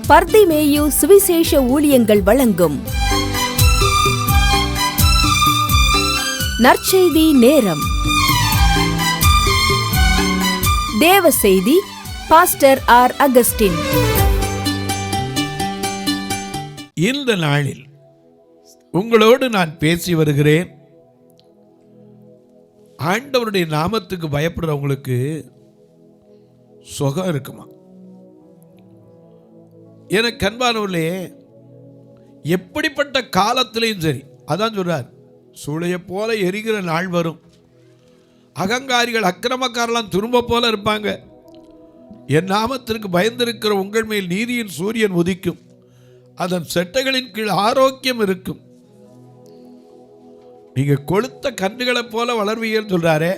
பர்திமேயு சுவிசேஷ ஊழியங்கள் வழங்கும் நற்செய்தி நேரம். தேவ செய்தி பாஸ்டர் ஆர். அகஸ்டின். இந்த நாளில் உங்களோடு நான் பேசி வருகிறேன். ஆண்டவருடைய நாமத்துக்கு பயப்படுறவங்களுக்கு சுகம் இருக்குமா? எனக்கு அன்பானவர்களே, எப்படிப்பட்ட காலத்திலையும் சரி, அதான் சொல்றார், சூளையை போல எரிகிற நாள் வரும். அகங்காரிகள் அக்கிரமக்காரெல்லாம் துரும்ப போல இருப்பாங்க. என் நாமத்திற்கு பயந்திருக்கிற உங்கள் மேல் நீதியின் சூரியன் உதிக்கும், அதன் செட்டைகளின் கீழ் ஆரோக்கியம் இருக்கும். நீங்க கொளுத்த கன்றுகளை போல வளர்வீங்கன்னு சொல்றாரே.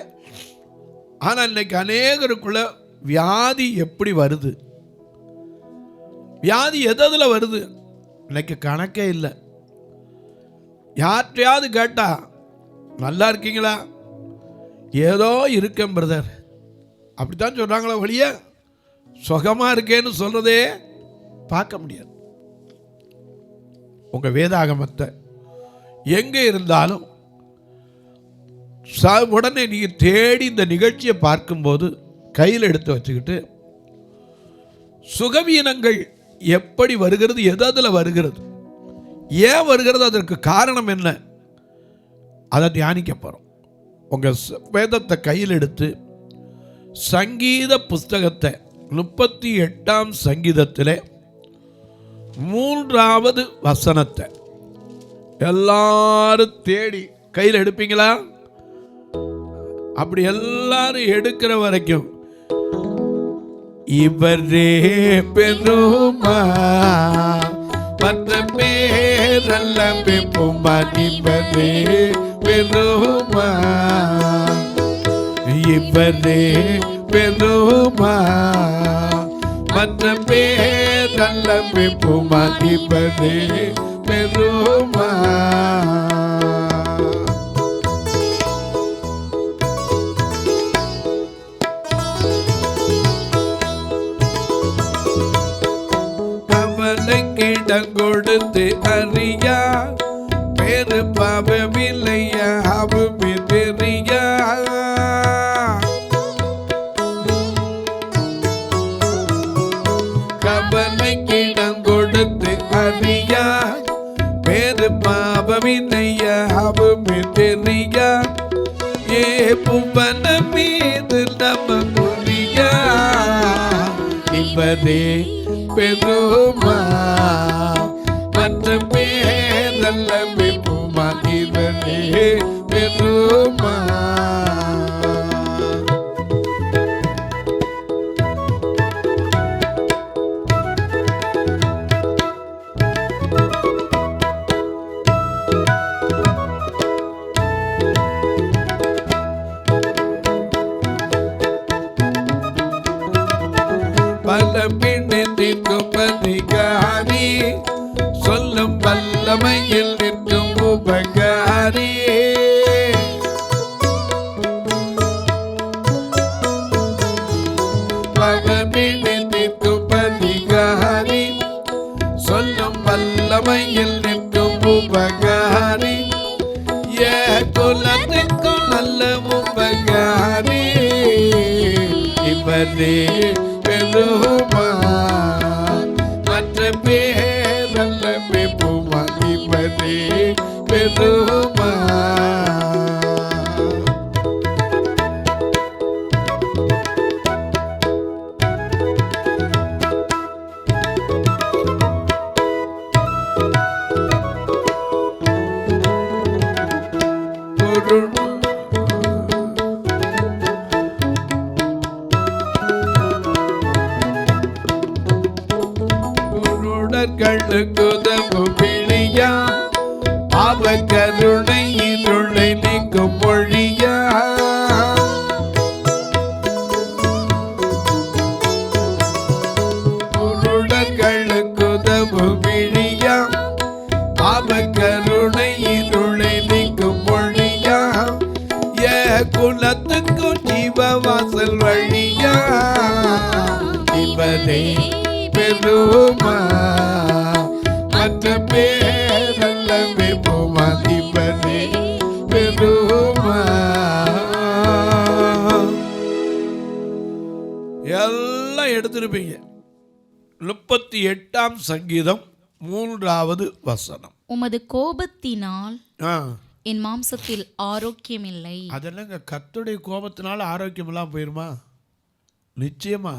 ஆனால் இன்னைக்கு அநேகருக்குள்ள வியாதி எப்படி வருது, வியாதி எதில் வருது இன்னைக்கு கணக்கே இல்லை. யார்கிட்டையாவது கேட்டா நல்லா இருக்கீங்களா, ஏதோ இருக்கேன் பிரதர், அப்படித்தான் சொல்றாங்களா வழிய சுகமா இருக்கேன்னு சொல்றதே பார்க்க முடியாது. உங்க வேதாகமத்தை எங்க இருந்தாலும் உடனே நீங்க தேடி இந்த நிகழ்ச்சியை பார்க்கும்போது கையில் எடுத்து வச்சுக்கிட்டு சுகவீனங்கள் எப்படி வருகிறது, எதில் வருகிறது, ஏன் வருகிறது, அதற்கு காரணம் என்ன, அதை தியானிக்க போறோம். உங்க வேதத்தை கையில் எடுத்து சங்கீத புஸ்தகத்தை 38ஆம் சங்கீதத்தில் 3வது வசனத்தை எல்லாரும் தேடி கையில் எடுப்பீங்களா? அப்படி எல்லாரும் எடுக்கிற வரைக்கும் இவரே பெருமா மற்ற பேரல்ல பெப்புமா, இவரே பெருமா, இவரே பெருமா மற்ற பேரல்ல பெப்புமா, இவரே பெருமா. கொடுத்து அறியா பேரு பாவமில்லையா, அவுமே தெரியா. கவலைக்கிடம் கொடுத்து அறியா பேரு பாவமில்லையா, அவுமே தெரியா. ஏ புவன மீது நம்ம புரியா, இவரே பெருமா மற்ற பேரல்ல பெப்புமா, இவரே பெருமா. பல பின்னத்திற்கும் அதிகாரி, சொல்லும் வல்லமையில் நிற்கும் உபகாரி. பல பின்னத்திற்கும் அதிகாரி, சொல்லும் வல்லமையில் நிற்கும் உபகாரி. ஏ குலத்திற்கும் நல்ல உபகாரி, இவரே பெருமா மற்ற பேரல்ல பெப்புமா, இவரே பெருமா. குதவும் பிழியா, பாவ கருணை இருளை நீக்கும் மொழியா. குதவும் பிழியா, பாவ கருணை இருளை நீக்கும் மொழியா. ஏ குலத்துக்கும் ஜீவவாசல் வழியா, இவரே பெருமா எல்லாம் எடுத்திருப்பீங்க. 38ஆம் சங்கீதம் 3வது வசனம். உமது கோபத்தினால் ஆ, என் மாம்சத்தில் ஆரோக்கியம் இல்லை. அதெல்லாம் கர்த்தருடைய கோபத்தினால ஆரோக்கியம் எல்லாம் போயிருமா? நிச்சயமா.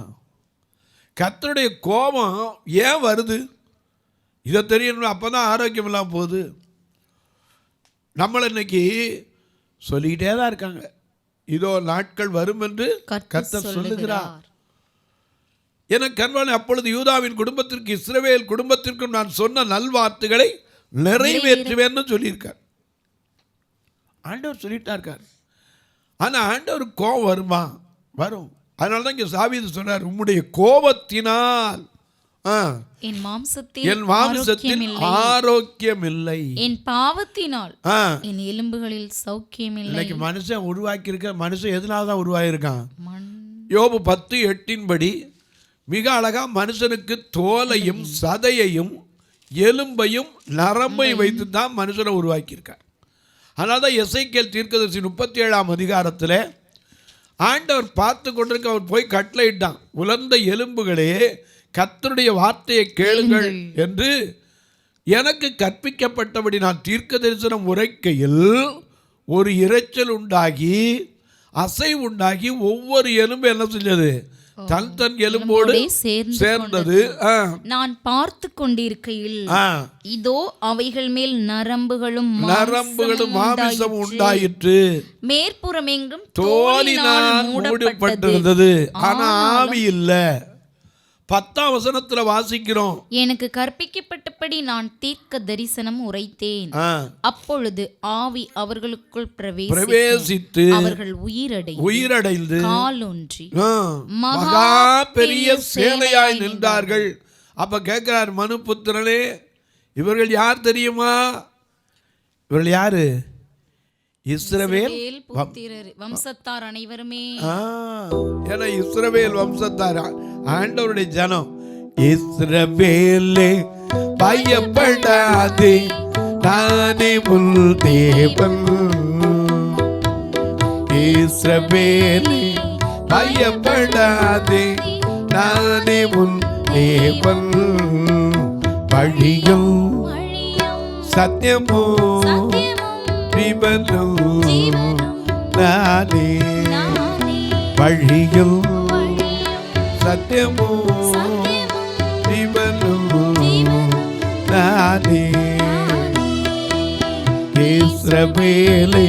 கர்த்தருடைய கோபம் ஏன் வருது இதை தெரியணும். அப்போ தான் ஆரோக்கியம் எல்லாம் போகுது. நம்மளை இன்னைக்கு சொல்லிக்கிட்டே தான் இருக்காங்க, இதோ நாட்கள் வரும் என்று கர்த்தர் சொல்லுகிறார். எனக்கு கண்வானே, அப்பொழுது யூதாவின் குடும்பத்திற்கு இஸ்ரவேல் குடும்பத்திற்கும் நான் சொன்ன நல்வார்த்தைகளை நிறைவேற்றுவேன்னு சொல்லியிருக்கார். ஆண்டவர் சொல்லிட்டா இருக்கார். ஆனால் ஆண்டவர் கோபம் வருமா? வரும். அதனால தான் இங்கே தாவீது சொன்னார், உம்முடைய கோபத்தினால் என் மாம்சத்தில் ஆரோக்கியம் இல்லை, என் பாவத்தினால் என் எலும்புகளில் சௌக்கியம் இல்லை. இன்னைக்கு மனுஷன் உருவாக்கி இருக்க, மனுஷன் எதனால தான் உருவாகியிருக்கான்? யோபு 10:8 மிக அழகா மனுஷனுக்கு தோலையும் சதையையும் எலும்பையும் நரம்பை வைத்து தான் மனுஷனை உருவாக்கியிருக்கார். அதனால தான் எசேக்கியேல் தீர்க்கதரிசி 37ஆம் அதிகாரத்தில் ஆண்டவர் பார்த்து கொண்டிருக்க அவர் போய் கட்டளையிட்டான், உலர்ந்த எலும்புகளே கர்த்தருடைய வார்த்தையை கேளுங்கள் என்று எனக்கு கற்பிக்கப்பட்டபடி நான் தீர்க்க தரிசனம் உரைக்கையில் ஒரு இரைச்சல் உண்டாகி அசை உண்டாகி ஒவ்வொரு எலும்பு என்ன செஞ்சது? தன் தன் எலும்போடு சேர்ந்தது. நான் பார்த்து கொண்டிருக்கையில் இதோ அவைகள் மேல் நரம்புகளும் மாமிசம் உண்டாயிற்று, மேற்புறம் எங்கும் தோலினால் மூடப்பட்டிருந்தது, ஆனா ஆவி இல்ல. 10ஆம் வசனத்துல வாசிக்கிறோம், எனக்கு கற்பிக்கப்பட்டபடி நான் தீர்க்க தரிசனம் உரைத்தேன், அப்பொழுது ஆவி அவர்களுக்குள் பிரவேசித்து அவர்கள் உயிரடைந்து காலொன்றி மகா பெரிய சேனையாய் நின்றார்கள். அப்ப கேட்கிறார், மனுபுத்திரனே, இவர்கள் யார் தெரியுமா? இவர்கள் யாரு? இஸ்ரவேல் வம்சத்தார் அனைவருமே. ஏன்னா இஸ்ரவேல் வம்சத்தார் ஆண்டவருடைய ஜனம். இஸ்ரவேலே பயப்படாதே, நானே உன் தேவன். இஸ்ரவேலே பயப்படாதே, நானே உன் தேவன். வழியும் சத்தியமும் நானே, வழியும் சத்தியமும் நானே. இஸ்ரவேலே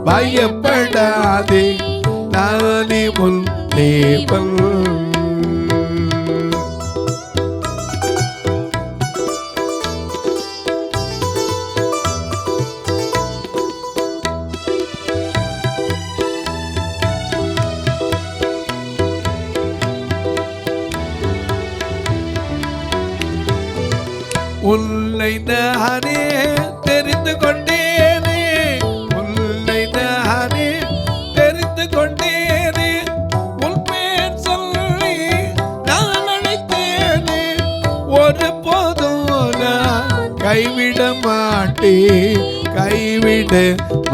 பயப்படாதே, நானே உன் தேவன். உன்னை நானே தெரிந்து கொண்டேனே, உன்னை நானே தெரிந்து கொண்டேனே, உன் பேர் சொல்லி நான் அழைத்தேனே, ஒரு போதும் நான் கைவிட மாட்டேன், கைவிட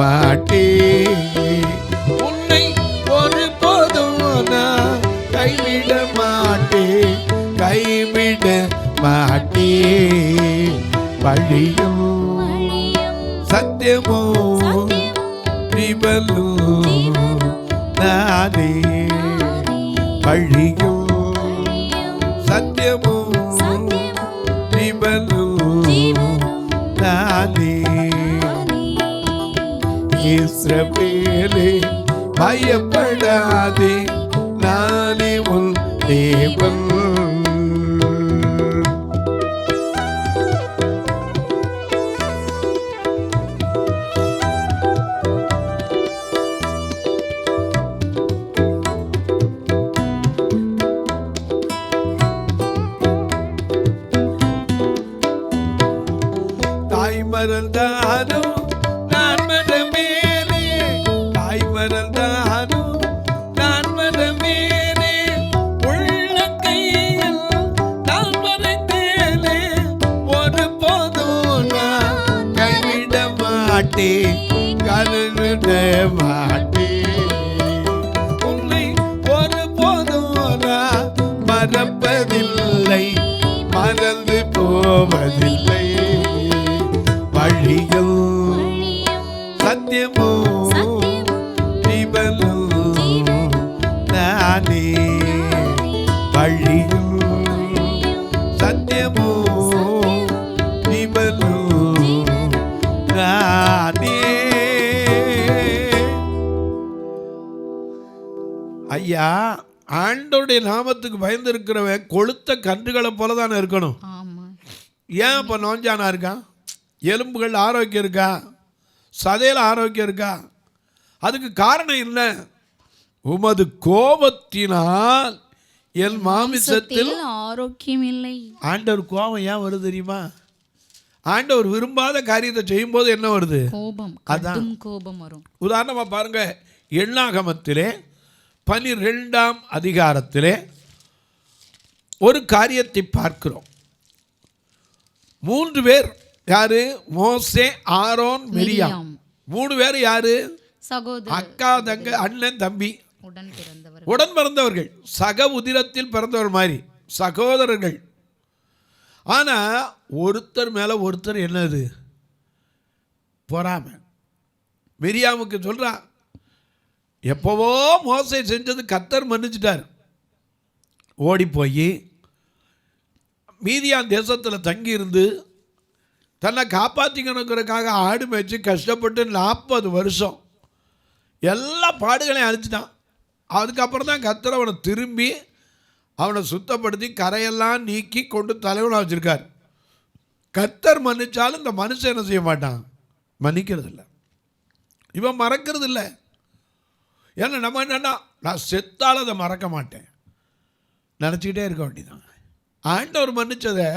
மாட்டேன். உன்னை ஒரு போதும் நான் கைவிட மாட்டேன், கைவிட மாட்டே. வழியும் சத்தியமும் நானே, வழியும் சத்தியமும் நானே. இஸ்ரவேலே பயப்படாதே, நானே உன் தேவன். மறந்தாலும் நான் மனமேனே, தாய் மறந்தாலும் நான் மனமேனே, உள்ள கையில் நான் மறைத்தேனே, ஒரு போதும் நான் கைவிட மாட்டேன், கைவிட மாட்டேன். உன்னை ஒரு போதும் நான் மறப்பதில்லை, மறந்து போவதில்லை. வழியும் சத்தியமும் ஜீவனும் நானே. வழியும் சத்தியமும் ஜீவனும் நானே. ஐயா, ஆண்டவருடைய நாமத்துக்கு பயந்து இருக்கிறவன் கொளுத்த கன்றுகளை போல தானே இருக்கணும். ஏன் இப்போ நோஞ்சானா இருக்கான்? எலும்புகள் ஆரோக்கியம் இருக்கா? சதையில் ஆரோக்கியம் இருக்கா? அதுக்கு காரணம் என்ன? உமது கோபத்தினால் என் மாமிசத்தில் ஆரோக்கியம் இல்லை. ஆண்டவர் கோபம் ஏன் வருது தெரியுமா? ஆண்டவர் விரும்பாத காரியத்தை செய்யும் போது என்ன வருது? கோபம். அதான் கோபம் வரும். உதாரணமாக பாருங்க, எண்ணாகமத்திலே 12ஆம் அதிகாரத்திலே ஒரு காரியத்தை பார்க்கிறோம். 3 பேர் யாரு? மோசே, ஆரோன், மிரியாம். 3 பேர் யாரு? சகோதரர், அக்கா, தங்க, அண்ணன், தம்பி, உடன் பிறந்தவர்கள், சக உதிரத்தில் பிறந்தவர் மாதிரி சகோதரர்கள். ஆனா ஒருத்தர் மேல ஒருத்தர் என்னது? பொறாமை. மிரியாமுக்கு சொல்றான், எப்போவோ மோசே செஞ்சது கர்த்தர் மன்னிச்சிட்டார். ஓடி போய் மீதியான் தேசத்தில் தங்கியிருந்து தன்னை காப்பாற்றிக்கணுங்கிறதுக்காக ஆடு மேய்ச்சி கஷ்டப்பட்டு 40 வருஷம் எல்லா பாடுகளையும் அழிச்சிட்டான். அதுக்கப்புறம் தான் கர்த்தர் அவனை திரும்பி அவனை சுத்தப்படுத்தி கரையெல்லாம் நீக்கி கொண்டு தலைவனாக வச்சுருக்கார். கர்த்தர் மன்னிச்சாலும் இந்த மனுஷன் என்ன செய்ய மாட்டான்? மன்னிக்கிறது இல்லை, இவன் மறக்கிறது இல்லை. ஏன்னா நம்ம என்னென்னா, நான் செத்தாலும் அதை மறக்க மாட்டேன், நினச்சிக்கிட்டே இருக்க வேண்டியதான். ஆண்டவர் மன்னிச்சதை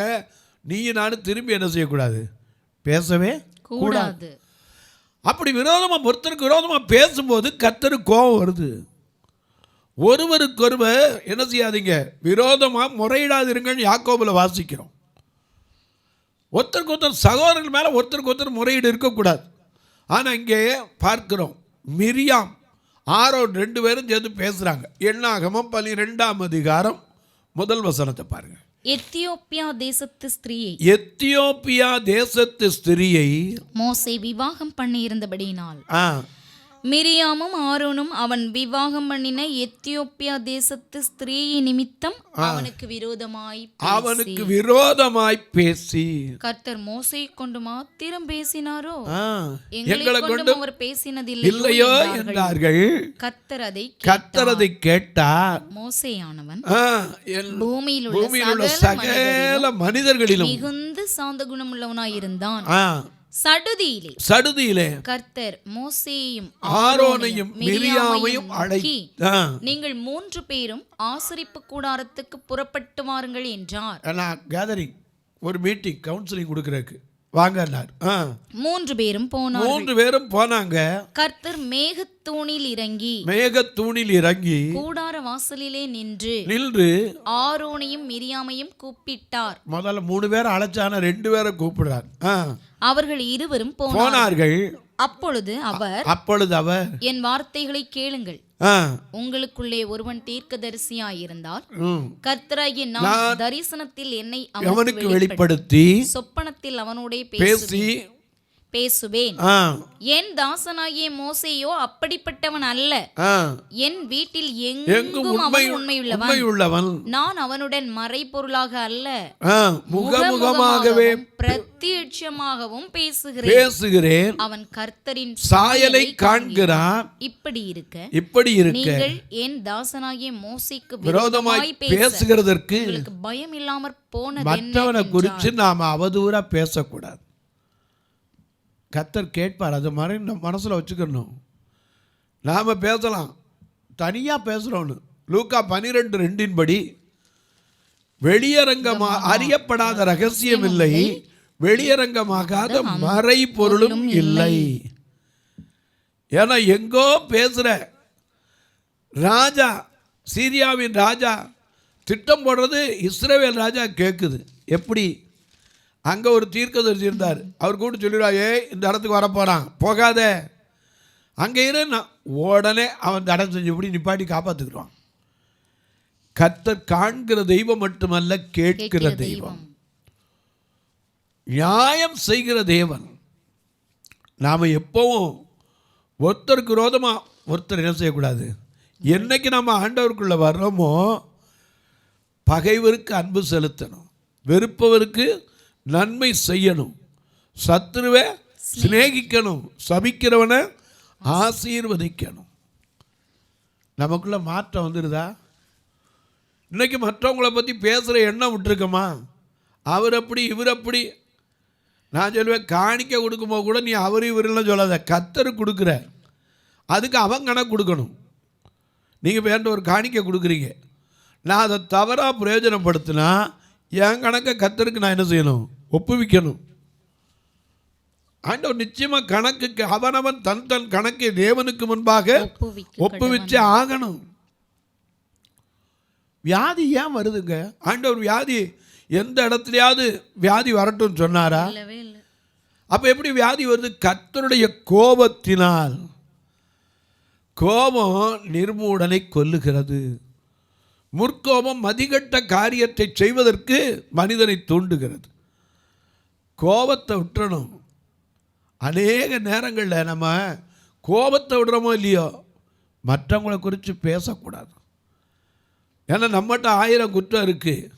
நீ நானும் திரும்பி என்ன செய்யக்கூடாது? பேசவே கூடாது. அப்படி விரோதமாக ஒருத்தருக்கு விரோதமாக பேசும்போது கர்த்தருக்கு கோபம் வருது. ஒருவருக்கொருவர் என்ன செய்யாதீங்க? விரோதமாக முறையிடாதிருங்கன்னு யாக்கோபில் வாசிக்கிறோம். ஒருத்தருக்கு ஒருத்தர் சகோதரர்கள் மேலே ஒருத்தருக்கு ஒருத்தர் முறையீடு இருக்கக்கூடாது. ஆனால் இங்கே பார்க்கிறோம், மிரியாம், ஆரோன் 2 பேரும் சேர்ந்து பேசுகிறாங்க. எண்ணாகமம் 12ஆம் அதிகாரம் 1 வசனத்தை பாருங்க. எத்தியோப்பியா தேசத்து ஸ்திரியை மோசே விவாகம் பண்ணி இருந்தபடியினால் மிரியாமும் ஆரோனும் அவன் விவாகம் பண்ணின எத்தியோப்பியா தேசத்து ஸ்திரீயை நிமித்தம் அவனுக்கு விரோதமாய் பேசி கர்த்தர் மோசே கொண்டு மாத்திரம் பேசினாரோ, எங்களை கொண்டு அவர் பேசினதில்லையோ என்றார்கள். கர்த்தர் அதை கேட்டார். மோசேயானவன் பூமியில் உள்ள சகல மனிதர்களிலும் மிகுந்த சாந்த குணமுள்ளவனாயிருந்தான். சடுதியிலே கர்த்தர் மோசேயும் ஆரோனையும் மிரியாமையும் அழைத்து, நீங்கள் 3 பேரும் ஆசரிப்பு கூடாரத்துக்கு புறப்பட்டு வாருங்கள் என்றார். கேதரிங், ஒரு மீட்டிங், கவுன்சிலிங் கொடுக்கறதுக்கு வாங்கன்னார். 3 பேரும் போனாங்க. கர்த்தர் மேகத்தூணில் இறங்கி கூடார வாசலிலே நின்று ஆரோனையும் மிரியாமையும் கூப்பிட்டார். முதல்ல 3 பேரை அழைச்சான, 2 பேரை கூப்பிடுறார். அவர்கள் இருவரும் போனார்கள். அப்பொழுது அவர் என் வார்த்தைகளை கேளுங்கள். உங்களுக்குள்ளே ஒருவன் தீர்க்கதரிசியாயிருந்தால் கர்த்தராகிய நான் தரிசனத்தில் என்னை அவனுக்கு வெளிப்படுத்தி சொப்பனத்தில் அவனோடே பேசுவேன். என் தாசனாகிய மோசேயோ அப்படிப்பட்டவன் அல்ல. என் வீட்டில் எங்கும் அவன் உண்மையுள்ளவன். நான் அவனுடன் மறைபொருளாக அல்ல, முகமுகமாகவும் பிரத்யட்சமாகவும் பேசுகிறேன். அவன் கர்த்தரின் சாயலை காண்கிறான். இப்படி இருக்க நீங்கள் என் தாசனாகிய மோசேக்கு விரோதமாய் பேசுகிறதற்கு பயம் இல்லாமற் போனது. மற்றவனை குறித்து நாம அவதூறா பேசக்கூடாது. கர்த்தர் கேட்பார். அது மாதிரி நம்ம மனசில் வச்சுக்கணும். நாம் பேசலாம், தனியாக பேசுகிறோன்னு. லூக்கா 12:2 படி அறியப்படாத ரகசியம் இல்லை, வெளியரங்கமாகாத மறை பொருளும் இல்லை. ஏன்னா எங்கோ பேசுகிற ராஜா, சீரியாவின் ராஜா திட்டம் போடுறது இஸ்ரவேல் ராஜா கேட்குது. எப்படி? அங்கே ஒரு தீர்க்கதரிசி இருந்தார். அவர் கூட சொல்லிடுவார், இந்த இடத்துக்கு வரப்போகிறான், போகாத, அங்கே இரு. உடனே அவன் தடை செஞ்சு இப்படி நிப்பாட்டி காப்பாற்றுக்குறான். கர்த்தர் காண்கிற தெய்வம் மட்டுமல்ல, கேட்கிற தெய்வம், நியாயம் செய்கிற தேவன். நாம் எப்பவும் ஒருத்தருக்கு விரோதமாக ஒருத்தர் என்ன செய்யக்கூடாது. என்னைக்கு நம்ம ஆண்டவருக்குள்ளே வர்றோமோ பகைவருக்கு அன்பு செலுத்தணும், வெறுப்பவருக்கு நன்மை செய்யணும், சத்துருவை சிநேகிக்கணும், சபிக்கிறவனை ஆசீர்வதிக்கணும். நமக்குள்ள மாற்றம் வந்துடுதா? இன்னைக்கு மற்றவங்களை பற்றி பேசுகிற எண்ணம் விட்டுருக்கோமா? அவர் அப்படி இவர் அப்படி. நான் சொல்லுவேன், காணிக்க கொடுக்கும்போது கூட நீ அவர் இவரெல்லாம் சொல்லாத, கர்த்தருக்கு கொடுக்குற, அதுக்கு அவன் கணக்கு கொடுக்கணும். நீங்கள் வேண்ட ஒரு காணிக்க கொடுக்குறீங்க, நான் அதை தவறாக பிரயோஜனப்படுத்தினா என் கணக்கை கர்த்தருக்கு நான் என்ன செய்யணும்? ஒப்புவிக்கணும். ஆண்டவர் நிச்சயமாக கணக்குக்கு அவனவன் தன் தன் கணக்கை தேவனுக்கு முன்பாக ஒப்புவிச்சு ஆகணும். வியாதி ஏன் வருதுங்க? ஆண்டவர் வியாதி எந்த இடத்துலையாவது வியாதி வரட்டும் சொன்னாரா? அப்போ எப்படி வியாதி வருது? கர்த்தருடைய கோபத்தினால். கோபம் நிர்மூடனை கொல்லுகிறது. முற்கோபம் மதிகட்ட காரியத்தை செய்வதற்கு மனிதனை தூண்டுகிறது. கோபத்தை விட்டுறணும். அநேக நேரங்களில் நம்ம கோபத்தை விடுறோமோ இல்லையோ, மற்றவங்களை குறித்து பேசக்கூடாது. ஏன்னா நம்மகிட்ட 1000 குற்றம் இருக்குது.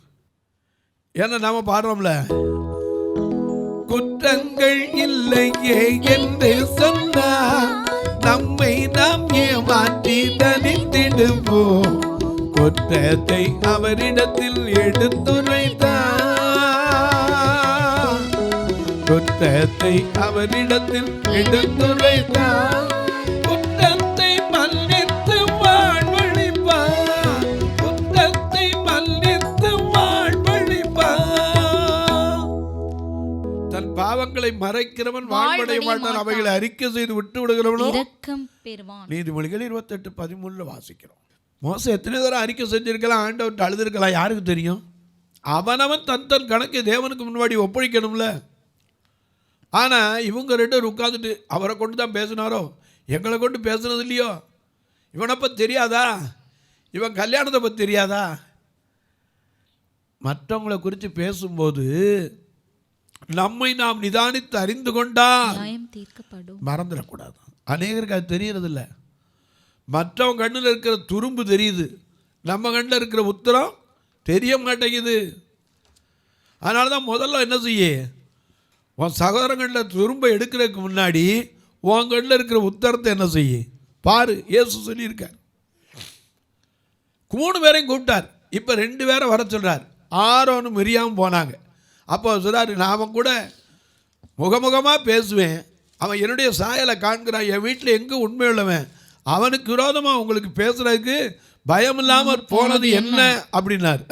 ஏன்னா நம்ம பாடுறோம்ல, குற்றங்கள் இல்லையே என்று சொன்னார், நம்மை நாம் ஏமாற்றி தனித்திடுவோம், குற்றத்தை அவரிடத்தில் எடுத்துரைத்தார், குற்றத்தை அவரிடத்தில் எடுத்துரைத்தார், குற்றத்தை மன்னித்து வாழ்வழிப்பார், குற்றத்தை மன்னித்து வாழ்வழிப்பார். தன் பாவங்களை மறைக்கிறவன் வாழ்வடைய மாட்டான், அவைகளை அறிக்கை செய்து விட்டு விடுகிறவனோ இரக்கம் பெறுவான். நீதிமொழிகள் 28:13 வாசிக்கிறோம். மோசே எத்தனை தடவை அறிக்கை செஞ்சிருக்கலாம், ஆண்டவர்கிட்ட அழுதுருக்கலாம், யாருக்கு தெரியும்? அவனவன் தன் தன் கணக்கை தேவனுக்கு முன்னாடி ஒப்படைக்கணும்ல. ஆனால் இவங்க 2 பேர் உட்காந்துட்டு அவரை கொண்டு தான் பேசினாரோ, எங்களை கொண்டு பேசுனது இல்லையோ, இவனை பற்றி தெரியாதா, இவன் கல்யாணத்தை பற்றி தெரியாதா? மற்றவங்களை குறித்து பேசும்போது நம்மை நாம் நிதானித்து அறிந்து கொண்டால் மறந்துடக்கூடாது. அநேகருக்கு அது தெரியறதில்ல. மற்றவங்க கண்ணில் இருக்கிற துரும்பு தெரியுது, நம்ம கண்ணில் இருக்கிற உத்தரம் தெரிய மாட்டேங்குது. அதனால தான் முதல்ல என்ன செய்ய, உன் சகோதரங்களில் துரும்பை எடுக்கிறதுக்கு முன்னாடி உன் கண்ணில் இருக்கிற உத்தரத்தை என்ன செய்ய பாரு. இயேசு சொல்லியிருக்கார். 3 பேரையும் கூப்பிட்டார். இப்போ 2 பேரை வர சொல்கிறார். ஆரோனும் மிரியாமும் போனாங்க. அப்போ சொல்கிறார், நான் கூட முகமுகமாக பேசுவேன், அவன் என்னுடைய சாயலை காண்கிறான், என் வீட்டில் எங்கே உண்மை உள்ளவன், அவனுக்கு விரோதமாக உங்களுக்கு பேசுறதுக்கு பயம் இல்லாமல் போனது என்ன அப்படின்னார்.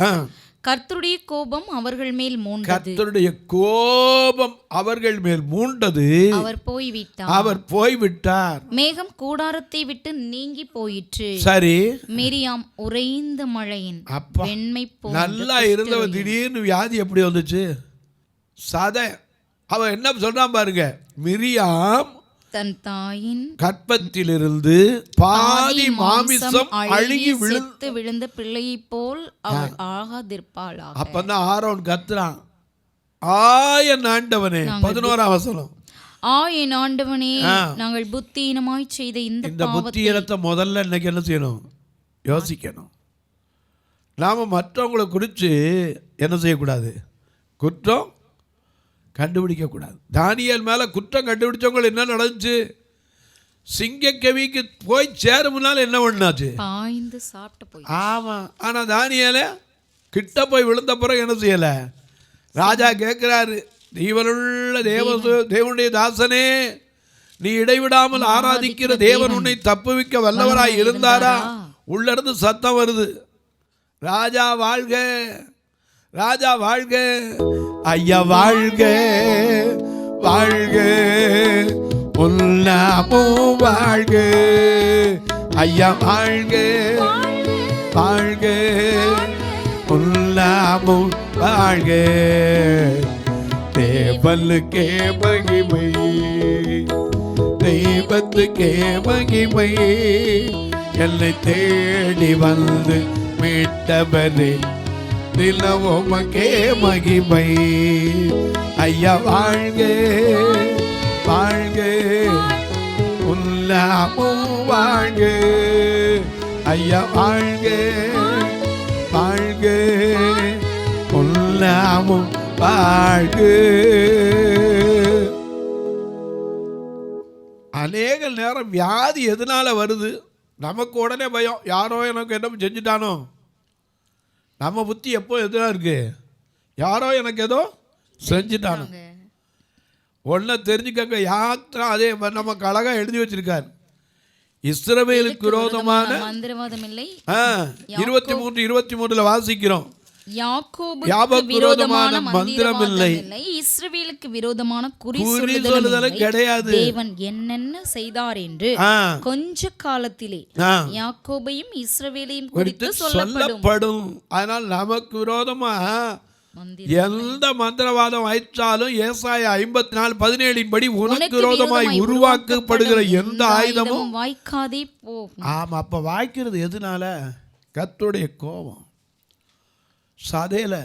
கர்த்தருடைய கோபம் அவர்கள் மேல் மூண்டது, கர்த்தருடைய கோபம் அவர்கள் மேல் மூண்டது, அவர் போய்விட்டார். மேகம் கூடாரத்தை விட்டு நீங்கி போயிற்று. சரி, மிரியாம் உறைந்த மழையின் வெண்மை போல் நல்லா இருந்தவ திடீர்னு வியாதி எப்படி வந்துச்சு? சதை. அவன் என்ன சொல்றான் பாருங்க, மிரியாம் தன் தாயின் கற்பத்திலிருந்து பாதி மாமிசம் அழுகி விழுந்த பிள்ளையை போல் அவள் ஆகாதிருப்பாளாக. அப்பதான் ஆரோன் கத்துறான், என் ஆண்டவனே. 11ஆம் வசனம், என் ஆண்டவனே, நாங்கள் புத்தியினமாய் செய்த இந்த புத்தியினத்தை முதல்ல இன்னைக்கு என்ன செய்யணும்? யோசிக்கணும். நாம மற்றவங்களை குறித்து என்ன செய்யக்கூடாது? குற்றம் கண்டுபிடிக்கக்கூடாது. தானியேல் மேலே குற்றம் கண்டுபிடிச்சவங்க என்ன நடந்துச்சு? சிங்கக்கவிக்கு போய் சேருமுன்னால என்ன பண்ணாச்சு? ஆமாம். ஆனால் தானியேல கிட்ட போய் விழுந்த பிறகு என்ன செய்யலை? ராஜா கேட்குறாரு, ஜீவனுள்ள தேவனுடைய தாசனே, நீ இடைவிடாமல் ஆராதிக்கிற தேவன் உன்னை தப்புவிக்க வல்லவராய் இருந்தாரா? உள்ளிருந்து சத்தம் வருது, ராஜா வாழ்க, ராஜா வாழ்க, ஐயா வாழ்க, வாழ்க, உன்னாமோ வாழ்க, ஐயா வாழ்க, வாழ்க, உன்னாமோ வாழ்க, தேவனுக்கே மகிமை, தெய்வத்துக்கே மகிமை, என்னை தேடி வந்து மீட்டவரே தினமுமக்கே மகிமை. ஐயா வாழ்க வாழ்க உல்லாமும் வாழ்க. ஐயா வாழ்க வாழ்க உல்லாமும் வாழ்க. அநேக நேரம் வியாதி எதனால வருது? நமக்கு உடனே பயம், யாரோ எனக்கு என்ன செஞ்சுட்டானோ. நம்ம புத்தி எப்போ எதுனா இருக்கு, யாரோ எனக்கு ஏதோ செஞ்சுட்டானோ. ஒன்றை தெரிஞ்சுக்கங்க, யாத்திரா அதே நம்ம அழகா எழுதி வச்சிருக்கார். இஸ்ரவேலுக்கு விரோதமான மந்திரவாதம் இல்லை. 23:23 வாசிக்கிறோம். யாக்கோபுக்கு விரோதமான மந்திரம் இல்லை, இஸ்ரவேலுக்கு விரோதமான குறி சொல்லுதல் கிடையாது. தேவன் என்னென்ன செய்தார் என்று கொஞ்ச காலத்திலே யாக்கோபையும் இஸ்ரவேலையும் குறித்து சொல்லப்படும். அதனால் நமக்கு விரோதமா எந்த மந்திரவாதம் வைத்தாலும் ஏசாயா 54:17 படி உனக்கு விரோதமாய் உருவாக்கப்படுகிற எந்த ஆயுதமும் வாய்க்காதே போகும். ஆமா, அப்ப வாய்க்கிறது எதனால? கர்த்தருடைய கோபம். சதையில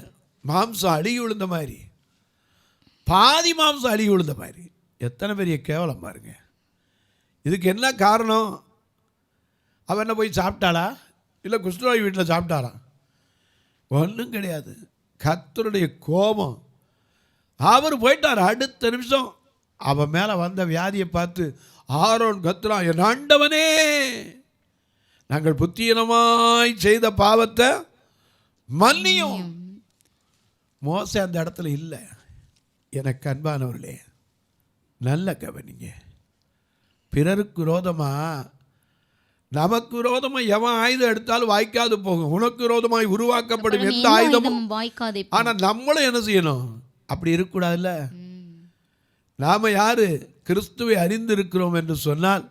மாம்சம் அழுகி விழுந்த மாதிரி, பாதி மாம்சம் அழுகி விழுந்த மாதிரி. எத்தனை பெரிய கேவலம் பாருங்க. இதுக்கு என்ன காரணம்? அவன் என்ன போய் சாப்பிட்டாளா, இல்லை குஷ்டரோகி வீட்டில் சாப்பிட்டாளா? ஒன்றும் கிடையாது. கர்த்தருடைய கோபம். அவர் போயிட்டார். அடுத்த நிமிஷம் அவன் மேலே வந்த வியாதியை பார்த்து ஆரோன் கத்துறான், என் ஆண்டவனே, நாங்கள் புத்தியீனமாய் செய்த பாவத்தை மன்னியும். மோசே அந்த இடத்துல இல்லை. எனக்கு அன்பானவர்களே, நல்ல கவனிங்க. பிறருக்கு விரோதமாக நமக்கு விரோதமாக எவன் ஆயுதம் எடுத்தாலும் வாய்க்காது போகும். உனக்கு விரோதமாய் உருவாக்கப்படும் எந்த ஆயுதமும் வாய்க்காதே. ஆனால் நம்மளும் என்ன செய்யணும்? அப்படி இருக்கக்கூடாதுல்ல. நாம் யாரு? கிறிஸ்துவை அறிந்திருக்கிறோம் என்று சொன்னால்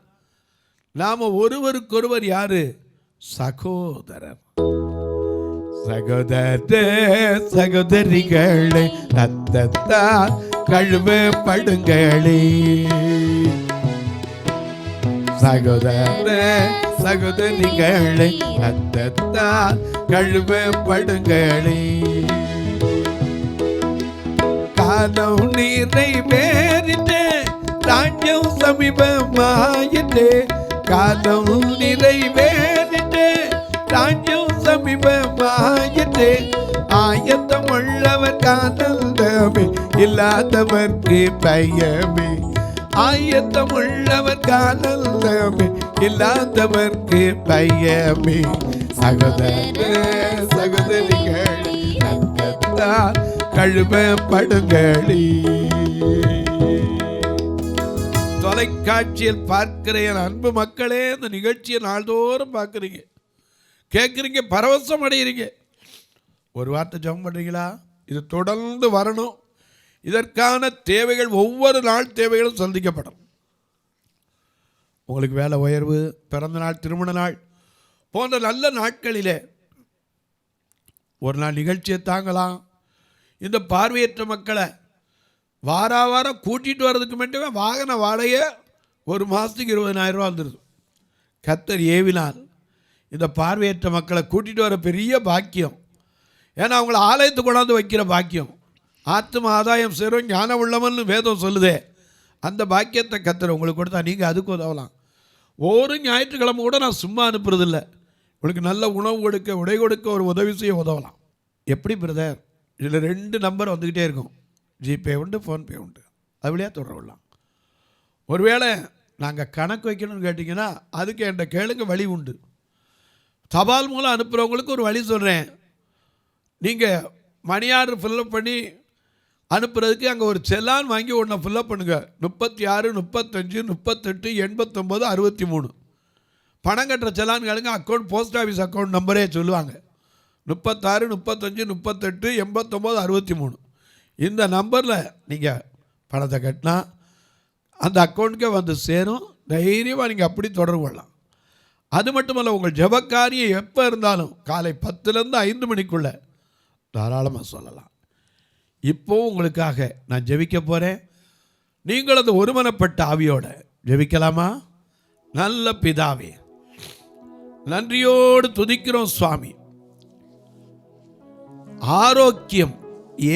நாம் ஒருவருக்கொருவர் யாரு? சகோதரர். சகோதர சகோதரிகளே, ரத்தத்தால் கழுவப்படுங்களே. சகோதர சகோதரிகளே, ரத்தத்தால் கழுவப்படுங்களே. காலம் நிறைவேறிட்டே, ராஜ்யம் சமீபமாயிட்டே. காலம் நிறைவேறிட்டே, ராஜ்யம் சமீபமாயிட்டே. ஆயத்தம் உள்ளவர் காணவே, இல்லாதவர்க்கு பயமே. ஆயத்தம் உள்ளவர் காணவே, இல்லாதவர்க்கு பயமே. சகோதர சகோதரிகள், ரத்தத்தால் கழுவப்படுங்களே. தொலைக்காட்சியில் பார்க்கிற என் அன்பு மக்களே, இந்த நிகழ்ச்சியை நாள்தோறும் பார்க்குறீங்க, கேட்குறீங்க, பரவசம் அடைகிறீங்க. ஒரு வார்த்தை ஜெபம் பண்ணுறீங்களா? இது தொடர்ந்து வரணும். இதற்கான தேவைகள், ஒவ்வொரு நாள் தேவைகளும் சந்திக்கப்படும். உங்களுக்கு வேலை உயர்வு, பிறந்த நாள், திருமண நாள் போன்ற நல்ல நாட்களிலே ஒரு நாள் நிகழ்ச்சியை தாங்கலாம். இந்த பார்வையற்ற மக்களை வாரம் கூட்டிகிட்டு வர்றதுக்கு மட்டுமே வாகன வாடகை ஒரு மாதத்துக்கு 20,000 ரூபா வந்துடுது. கர்த்தர் ஏவினார். இந்த பார்வையற்ற மக்களை கூட்டிகிட்டு வர பெரிய பாக்கியம். ஏன்னா அவங்கள ஆலயத்துக்கு கொண்டாந்து வைக்கிற பாக்கியம். ஆத்ம ஆதாயம் சேரும் ஞானம் உள்ளவன்னு வேதம் சொல்லுதே. அந்த பாக்கியத்தை கர்த்தர் உங்களுக்கு கொடுத்தா நீங்கள் அதுக்கு உதவலாம். ஒரு ஞாயிற்றுக்கிழமை கூட நான் சும்மா அனுப்புறதில்ல. உங்களுக்கு நல்ல உணவு கொடுக்க, உடை கொடுக்க, ஒரு உதவி செய்ய உதவலாம். எப்படி பிரதர்? இதில் 2 நம்பர் வந்துக்கிட்டே இருக்கும். ஜிபே உண்டு, ஃபோன்பே உண்டு. அது வழியாக தொடரலாம். ஒருவேளை நாங்கள் கணக்கு வைக்கணும்னு கேட்டிங்கன்னா அதுக்கு என்கிட்ட கேளுங்க, வழி உண்டு. தபால் மூலம் அனுப்புகிறவங்களுக்கு ஒரு வழி சொல்கிறேன். நீங்கள் மணி ஆர்டர் ஃபில்லப் பண்ணி அனுப்புறதுக்கு அங்கே ஒரு செல்லான் வாங்கி ஒன்றை ஃபில்லப் பண்ணுங்கள். 36 35 38 89 63 பணம் கட்டுற செல்லான் கேளுங்க. அக்கௌண்ட் போஸ்ட் ஆஃபீஸ் அக்கௌண்ட் நம்பரே சொல்லுவாங்க. 36 35 38 89 63 இந்த நம்பரில் நீங்கள் பணத்தை கட்டினா அந்த அக்கௌண்ட்டுக்கே வந்து சேரும். தைரியமாக நீங்கள் அப்படி தொடர்பு கொள்ளலாம். அது மட்டுமல்ல, உங்கள் ஜெபக்காரியம் எப்போ இருந்தாலும் காலை 10லேருந்து 5 மணிக்குள்ளே தாராளமாக சொல்லலாம். இப்போவும் உங்களுக்காக நான் ஜெபிக்க போகிறேன். நீங்கள் அந்த ஒருமனப்பட்ட ஆவியோட ஜெபிக்கலாமா? நல்ல பிதாவே, நன்றியோடு துதிக்கிறோம் சுவாமி. ஆரோக்கியம்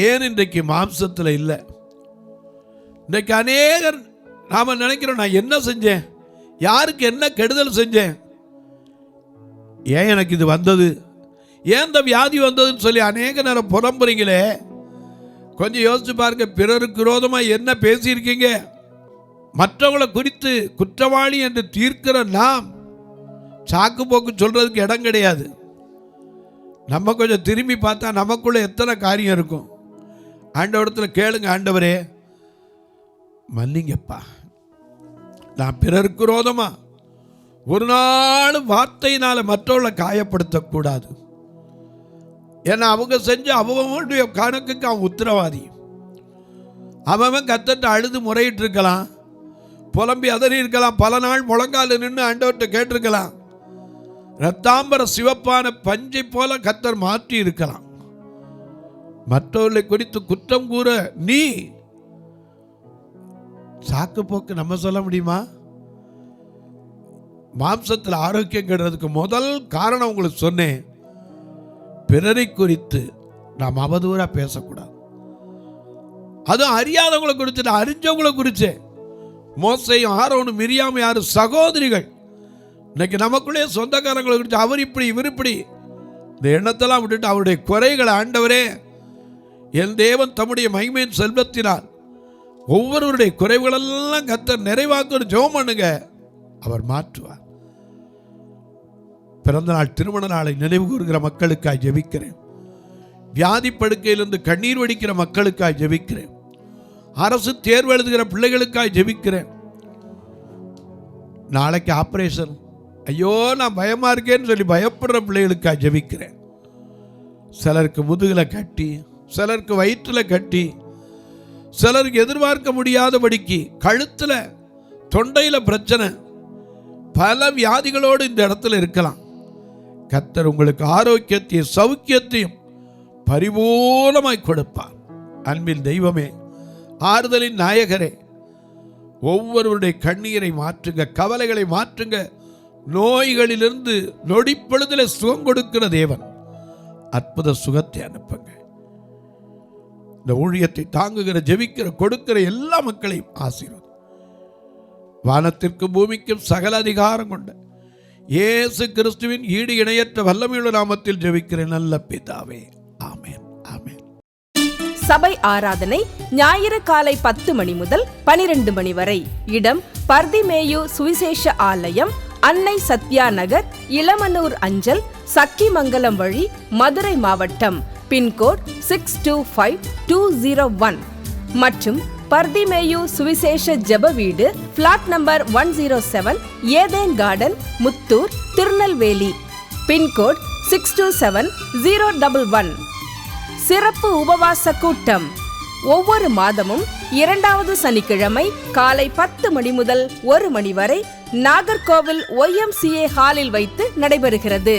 ஏன் இன்றைக்கு மாம்சத்தில் இல்லை? இன்றைக்கு அநேகர் நாம் நினைக்கிறோம், நான் என்ன செஞ்சேன், யாருக்கு என்ன கெடுதல் செஞ்சேன், ஏன் எனக்கு இது வந்தது, ஏன் இந்த வியாதி வந்ததுன்னு சொல்லி அநேக நேரம் புலம்புறீங்களே. கொஞ்சம் யோசிச்சு பாருங்க, பிறருக்கு விரோதமாக என்ன பேசியிருக்கீங்க? மற்றவங்களை குறித்து குற்றவாளி என்று தீர்க்கிற நாம் சாக்கு போக்கு சொல்றதுக்கு இடம் கிடையாது. நம்ம கொஞ்சம் திரும்பி பார்த்தா நமக்குள்ள எத்தனை காரியம் இருக்கும். ஆண்டவரத்தில் கேளுங்க, ஆண்டவரே மன்னிங்கப்பா, நான் பிறருக்கு விரோதமா ஒரு நாள் வார்த்தையினால மற்றவர்களை காயப்படுத்தக்கூடாது. ஏன்னா அவங்க செஞ்ச அவங்களுடைய கணக்குக்கு அவன் உத்தரவாதி. அவன் கத்தட்ட அழுது முறையிட்டு இருக்கலாம், புலம்பி அதறி இருக்கலாம், பல நாள் முழங்கால நின்று ஆண்டவர்கிட்ட கேட்டிருக்கலாம். ரத்தாம்பர சிவப்பான பஞ்சை போல கத்தர் மாற்றி இருக்கலாம். மற்றவர்களை குறித்து குற்றம் கூற நீ சாக்கு போக்கு நம்ம சொல்ல முடியுமா? மாம்சத்தில் ஆரோக்கியம் கெடுறதுக்கு முதல் காரணம் உங்களுக்கு சொன்னேன், பிறரை குறித்து நாம் அவதூறா பேசக்கூடாது. அதுவும் அறியாதவங்களை குறித்து, அறிஞ்சவங்களை குறித்து. மோசேயும் ஆரோனும் மிரியாமும் யாரு? சகோதரிகள். இன்னைக்கு நமக்குள்ளே சொந்தக்காரங்களை குறித்து அவர் இப்படி இவர் இப்படி, இந்த எண்ணத்தெல்லாம் விட்டுட்டு அவருடைய குறைகளை, ஆண்டவரே என் தேவன் தம்முடைய மகிமையின் செல்வத்தினால் ஒவ்வொருவருடைய குறைவுகளெல்லாம் கர்த்தர் நிறைவாக்கணும் ஜெபம் பண்ணுங்க, அவர் மாற்றுவார். பிறந்த நாள் திருமண நாளை நினைவு கூறுகிற மக்களுக்காய் ஜெபிக்கிறேன். வியாதி படுக்கையிலிருந்து கண்ணீர் வடிக்கிற மக்களுக்காய் ஜெபிக்கிறேன். அரசு தேர்வு எழுதுகிற பிள்ளைகளுக்காய் ஜெபிக்கிறேன். நாளைக்கு ஆபரேஷன், ஐயோ நான் பயமா இருக்கேன்னு சொல்லி பயப்படுற பிள்ளைகளுக்காய் ஜெபிக்கிறேன். சிலருக்கு முதுகில் கட்டி, சிலருக்கு வயிற்றில் கட்டி, சிலருக்கு எதிர்பார்க்க முடியாதபடிக்கு கழுத்தில் தொண்டையில் பிரச்சனை, பல வியாதிகளோடு இந்த இடத்துல இருக்கலாம். கர்த்தர் உங்களுக்கு ஆரோக்கியத்தையும் சௌக்கியத்தையும் பரிபூர்ணமாய் கொடுப்பார். அன்பின் தெய்வமே, ஆறுதலின் நாயகரே, ஒவ்வொருவருடைய கண்ணீரை மாற்றுங்க, கவலைகளை மாற்றுங்க. நோய்களிலிருந்து நொடிப்பொழுதில் சுகம் கொடுக்கிற தேவன், அற்புத சுகத்தை அனுப்புங்க. இந்த ஊழியத்தை தாங்குகிற, ஜெபிக்கிற, கொடுக்கிற எல்லா மக்களையும் ஆசீர்வாதம். வானத்திற்கும் பூமிக்கும் சகல அதிகாரம் கொண்ட இயேசு கிறிஸ்துவின் ஈடு இணையற்ற வல்லமையுள்ள நாமத்தில் ஜெபிக்கிறேன் நல்ல பிதாவே, ஆமென், ஆமென். சபை ஆராதனை ஞாயிறு காலை 10 மணி முதல் 12 மணி வரை. இடம் பர்திமேயு சுவிசேஷ ஆலயம், அன்னை சத்யா நகர், இளமனூர் அஞ்சல், சக்கிமங்கலம் வழி, மதுரை மாவட்டம். பின்கோட் 625201 மற்றும் பர்திமேயு சுவிசேஷ ஜெப வீடு, flat number 107, Eden garden, Muthur, Tirunelveli. Pin code 627011. சிறப்பு உபவாச கூட்டம் ஒவ்வொரு மாதமும் 2வது சனிக்கிழமை காலை 10 மணி முதல் 1 மணி வரை நாகர்கோவில் YMCA ஹாலில் வைத்து நடைபெறுகிறது.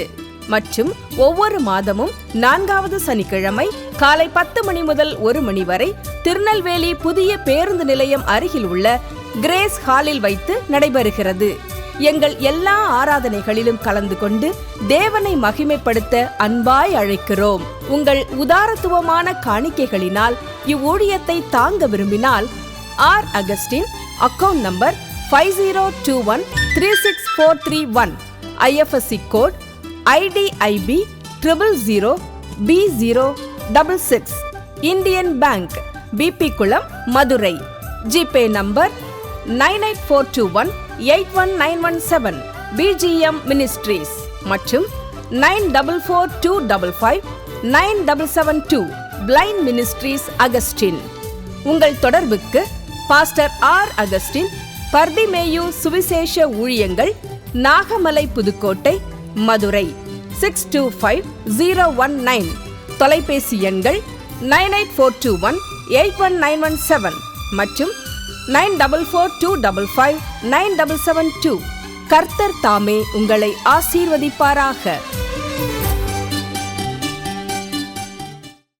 மற்றும் ஒவ்வொரு மாதமும் 4வது சனிக்கிழமை காலை 10 மணி முதல் 1 மணி வரை திருநெல்வேலி புதிய பேருந்து நிலையம் அருகில் உள்ள கிரேஸ் ஹாலில் வைத்து நடைபெறுகிறது. எங்கள் எல்லா ஆராதனைகளிலும் கலந்து கொண்டு தேவனை மகிமைப்படுத்த அன்பாய் அழைக்கிறோம். உங்கள் உதாரத்துவமான காணிக்கைகளினால் இவ்வூழியத்தை தாங்க விரும்பினால் R Augustine, account number 5021364331, IFSC code IDIB 000B066, Indian bank, BP Kulam, Madurai. GPay number 9842181917, BGM ministries மற்றும் 9442559772, பிளைண்ட் மினிஸ்ட்ரீஸ் அகஸ்டின். உங்கள் தொடர்புக்கு பாஸ்டர் ஆர் அகஸ்டின், பர்திமேயு சுவிசேஷ ஊழியங்கள், நாகமலை, புதுக்கோட்டை, மதுரை 625019. தொலைபேசி எண்கள் 9842181917 மற்றும் 9442559772. கர்த்தர் தாமே உங்களை ஆசீர்வதிப்பாராக.